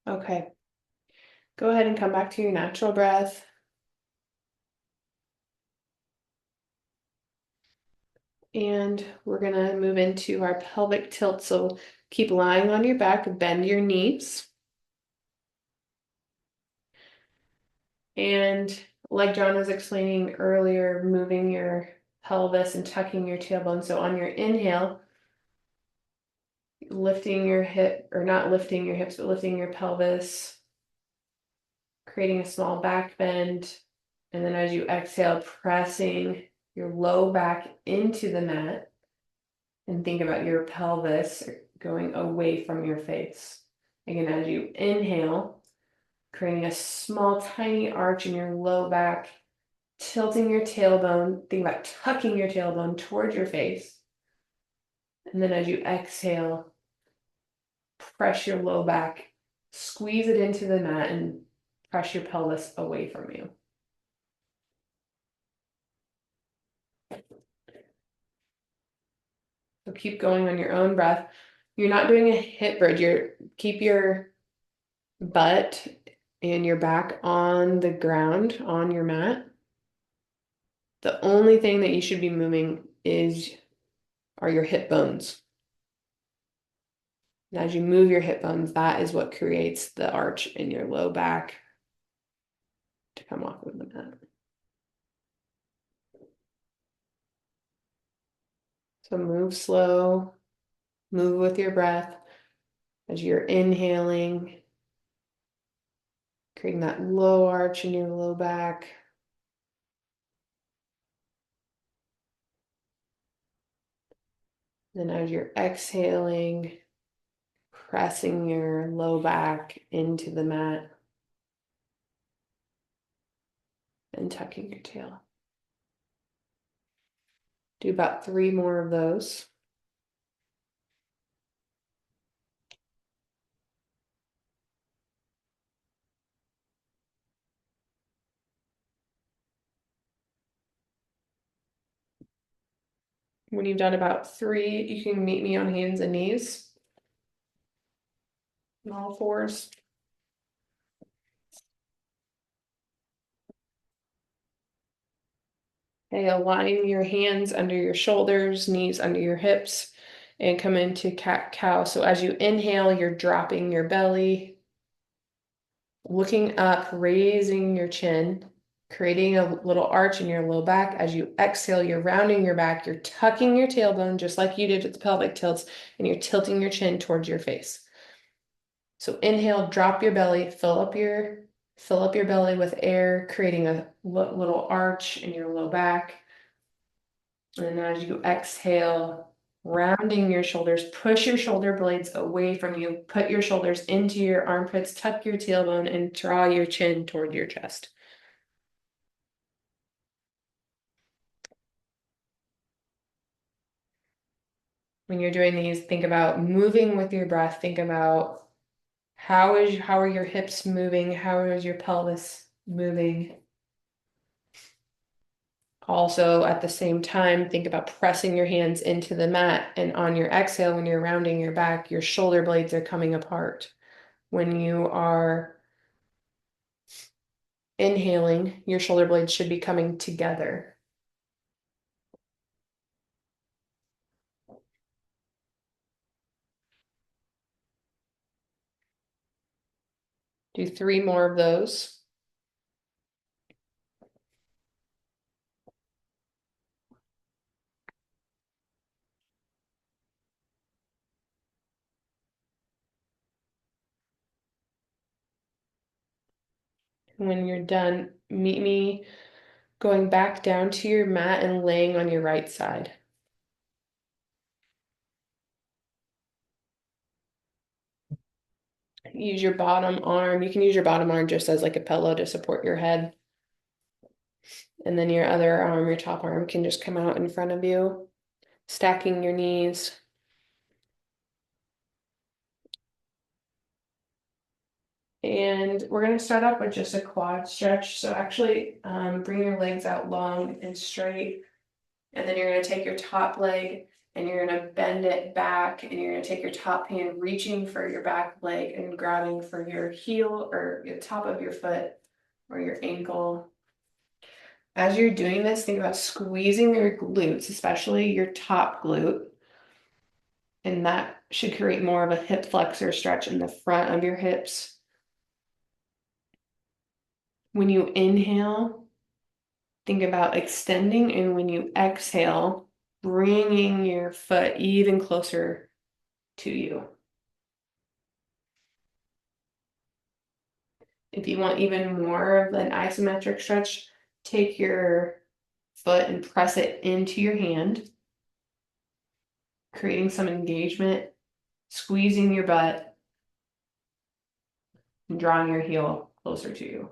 Okay. Go ahead and come back to your natural breath. And we're gonna move into our pelvic tilt. So keep lying on your back, bend your knees. And like John was explaining earlier, moving your pelvis and tucking your tailbone. So on your inhale, lifting your hip, or not lifting your hips, but lifting your pelvis, creating a small back bend. And then as you exhale, pressing your low back into the mat. And think about your pelvis going away from your face. Again, as you inhale, creating a small, tiny arch in your low back, tilting your tailbone. Think about tucking your tailbone towards your face. And then as you exhale, press your low back, squeeze it into the mat, and press your pelvis away from you. So keep going on your own breath. You're not doing a hip bridge. Keep your butt and your back on the ground on your mat. The only thing that you should be moving are your hip bones. And as you move your hip bones, that is what creates the arch in your low back to come off of the mat. So move slow, move with your breath as you're inhaling, creating that low arch in your low back. Then as you're exhaling, pressing your low back into the mat and tucking your tail. Do about 3 more of those. When you've done about 3, you can meet me on hands and knees. On all fours. Okay, align your hands under your shoulders, knees under your hips, and come into cat-cow. So as you inhale, you're dropping your belly, looking up, raising your chin, creating a little arch in your low back. As you exhale, you're rounding your back, you're tucking your tailbone just like you did with the pelvic tilts, and you're tilting your chin towards your face. So inhale, drop your belly, fill up your belly with air, creating a little arch in your low back. And as you exhale, rounding your shoulders, push your shoulder blades away from you, put your shoulders into your armpits, tuck your tailbone, and draw your chin toward your chest. When you're doing these, think about moving with your breath. Think about how are your hips moving? How is your pelvis moving? Also, at the same time, think about pressing your hands into the mat. And on your exhale, when you're rounding your back, your shoulder blades are coming apart. When you are inhaling, your shoulder blades should be coming together. Do 3 more of those. When you're done, meet me going back down to your mat and laying on your right side. Use your bottom arm. You can use your bottom arm just as like a pillow to support your head. And then your other arm, your top arm, can just come out in front of you, stacking your knees. And we're gonna start off with just a quad stretch. So actually, bring your legs out long and straight. And then you're gonna take your top leg and you're gonna bend it back, and you're gonna take your top hand, reaching for your back leg and grabbing for your heel or the top of your foot or your ankle. As you're doing this, think about squeezing your glutes, especially your top glute. And that should create more of a hip flexor stretch in the front of your hips. When you inhale, think about extending, and when you exhale, bringing your foot even closer to you. If you want even more of an isometric stretch, take your foot and press it into your hand, creating some engagement, squeezing your butt, and drawing your heel closer to you.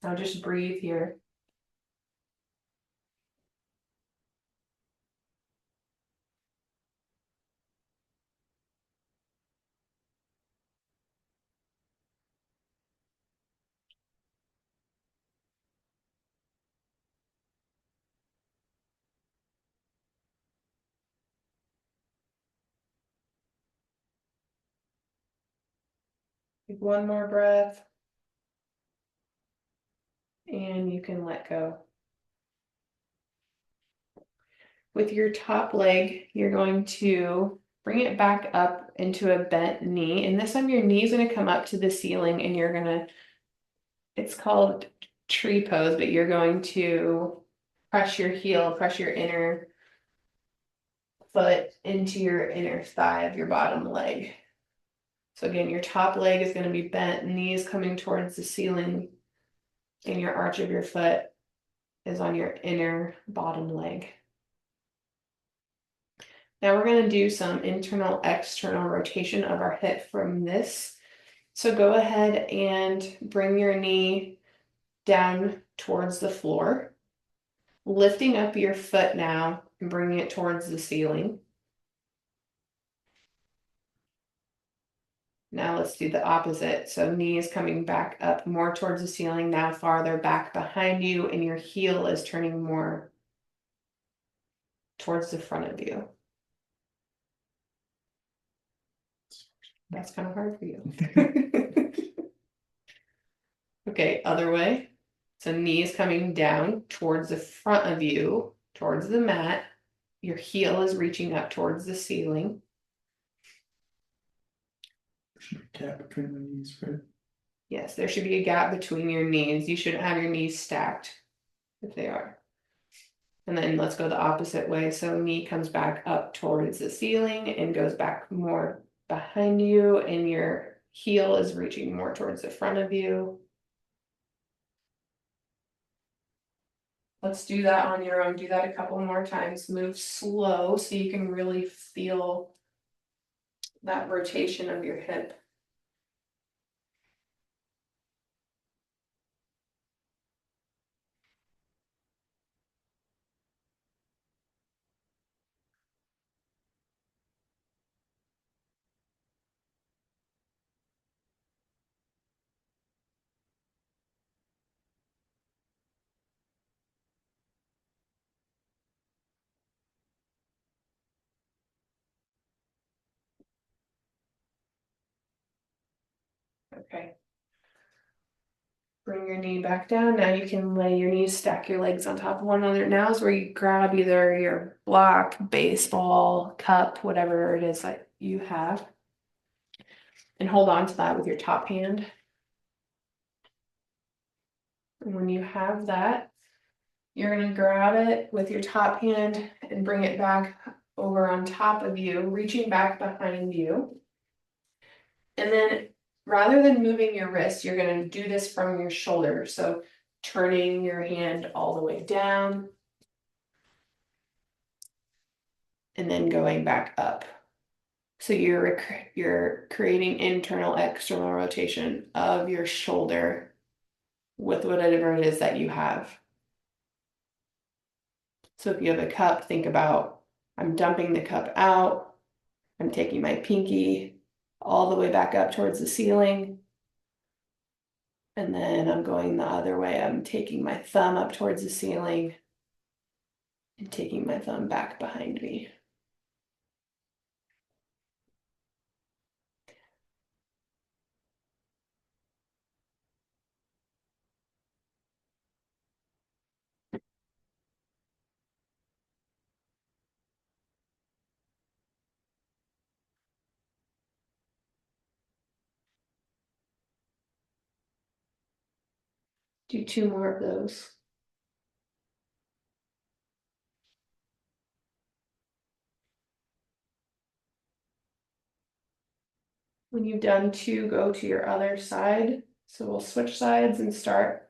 Now just breathe here. Take one more breath, and you can let go. With your top leg, you're going to bring it back up into a bent knee. And this time your knee is going to come up to the ceiling, and you're going to, it's called tree pose, but you're going to press your heel, press your inner foot into your inner thigh of your bottom leg. So again, your top leg is going to be bent, knees coming towards the ceiling, and your arch of your foot is on your inner bottom leg. Now we're going to do some internal external rotation of our hip from this. So go ahead and bring your knee down towards the floor, lifting up your foot now and bringing it towards the ceiling. Now let's do the opposite. So knees coming back up more towards the ceiling, now farther back behind you, and your heel is turning more towards the front of you. That's kind of hard for you. Okay, other way. So knees coming down towards the front of you, towards the mat. Your heel is reaching up towards the ceiling. Gap between the knees, right? Yes, there should be a gap between your knees. You shouldn't have your knees stacked if they are. And then let's go the opposite way. So knee comes back up towards the ceiling and goes back more behind you, and your heel is reaching more towards the front of you. Let's do that on your own. Do that a couple more times. Move slow so you can really feel that rotation of your hip. Okay. Bring your knee back down. Now you can lay your knees, stack your legs on top of one another. Now is where you grab either your block, baseball, cup, whatever it is that you have, and hold on to that with your top hand. And when you have that, you're going to grab it with your top hand and bring it back over on top of you, reaching back behind you. And then rather than moving your wrist, you're going to do this from your shoulder. So turning your hand all the way down and then going back up. So you're creating internal, external rotation of your shoulder with whatever it is that you have. So if you have a cup, think about, I'm dumping the cup out. I'm taking my pinky all the way back up towards the ceiling. And then I'm going the other way. I'm taking my thumb up towards the ceiling and taking my thumb back behind me. Do 2 more of those. When you've done 2, go to your other side. So we'll switch sides and start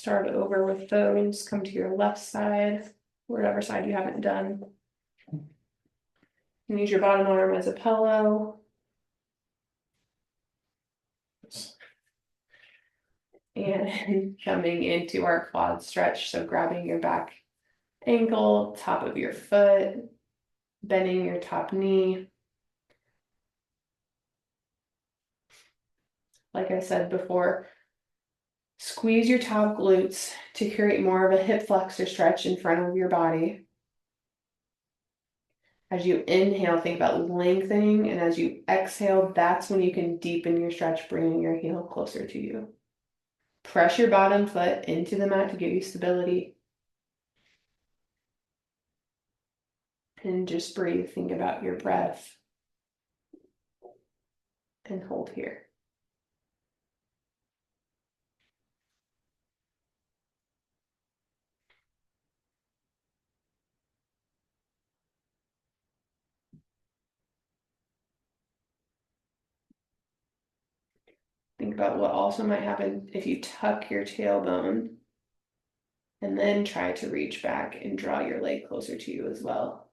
over with those. Come to your left side, whatever side you haven't done. And use your bottom arm as a pillow. And coming into our quad stretch, so grabbing your back ankle, top of your foot, bending your top knee. Like I said before, squeeze your top glutes to create more of a hip flexor stretch in front of your body. As you inhale, think about lengthening, and as you exhale, that's when you can deepen your stretch, bringing your heel closer to you. Press your bottom foot into the mat to give you stability. And just breathe, think about your breath. And hold here. Think about what also might happen if you tuck your tailbone and then try to reach back and draw your leg closer to you as well.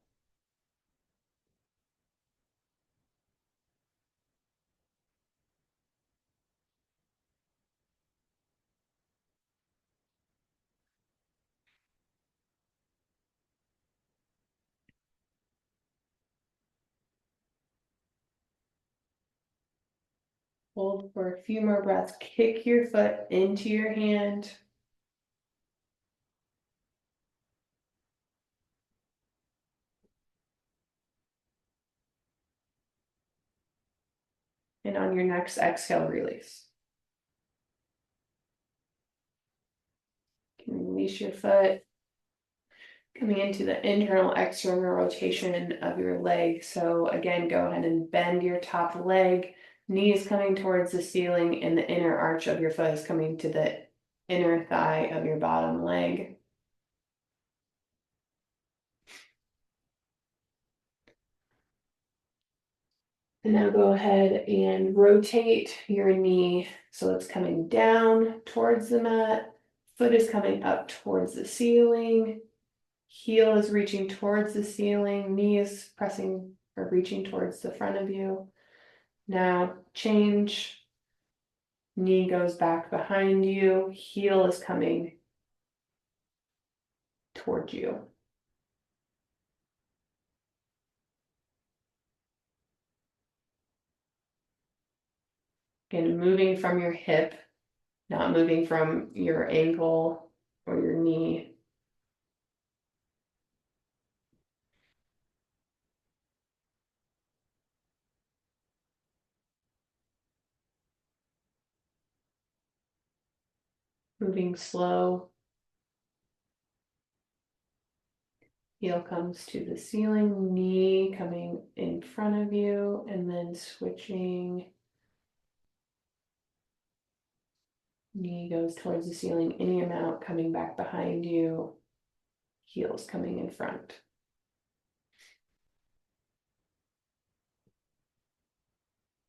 Hold for a few more breaths. Kick your foot into your hand. And on your next exhale, release. You can release your foot. Coming into the internal external rotation of your leg. So again, go ahead and bend your top leg. Knees coming towards the ceiling, and the inner arch of your foot is coming to the inner thigh of your bottom leg. And now go ahead and rotate your knee so it's coming down towards the mat. Foot is coming up towards the ceiling. Heel is reaching towards the ceiling. Knee is pressing or reaching towards the front of you. Now change. Knee goes back behind you. Heel is coming towards you. Again, moving from your hip, not moving from your ankle or your knee. Moving slow. Heel comes to the ceiling, knee coming in front of you, and then switching. Knee goes towards the ceiling any amount, coming back behind you. Heels coming in front.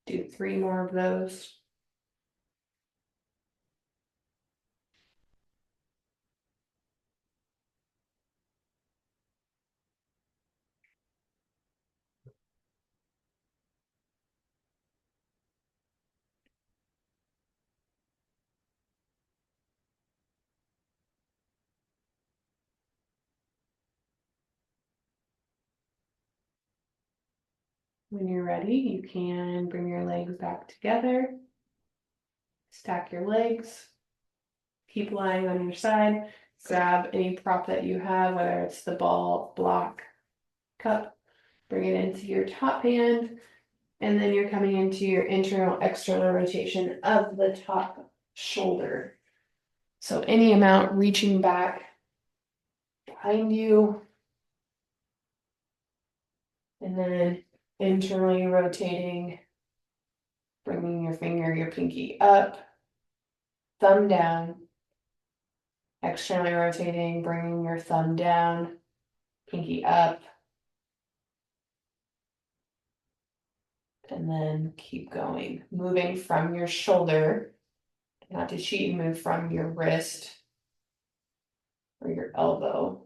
Do 3 more of those. When you're ready, you can bring your legs back together. Stack your legs. Keep lying on your side. Grab any prop that you have, whether it's the ball, block, cup. Bring it into your top hand. And then you're coming into your internal external rotation of the top shoulder. So any amount reaching back behind you. And then internally rotating, bringing your finger, your pinky up, thumb down. Externally rotating, bringing your thumb down, pinky up. And then keep going, moving from your shoulder, not to cheat, move from your wrist or your elbow.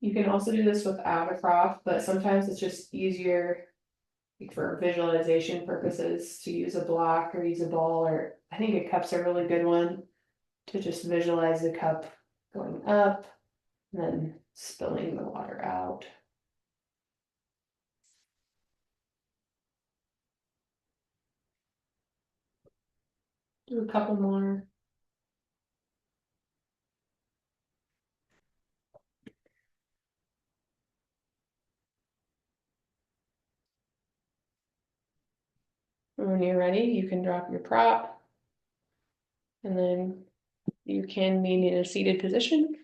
You can also do this without a prop, but sometimes it's just easier like for visualization purposes to use a block or use a ball, or I think a cup's a really good one to just visualize the cup going up and then spilling the water out. Do a couple more. And when you're ready, you can drop your prop. And then you can be in a seated position.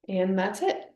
And that's it.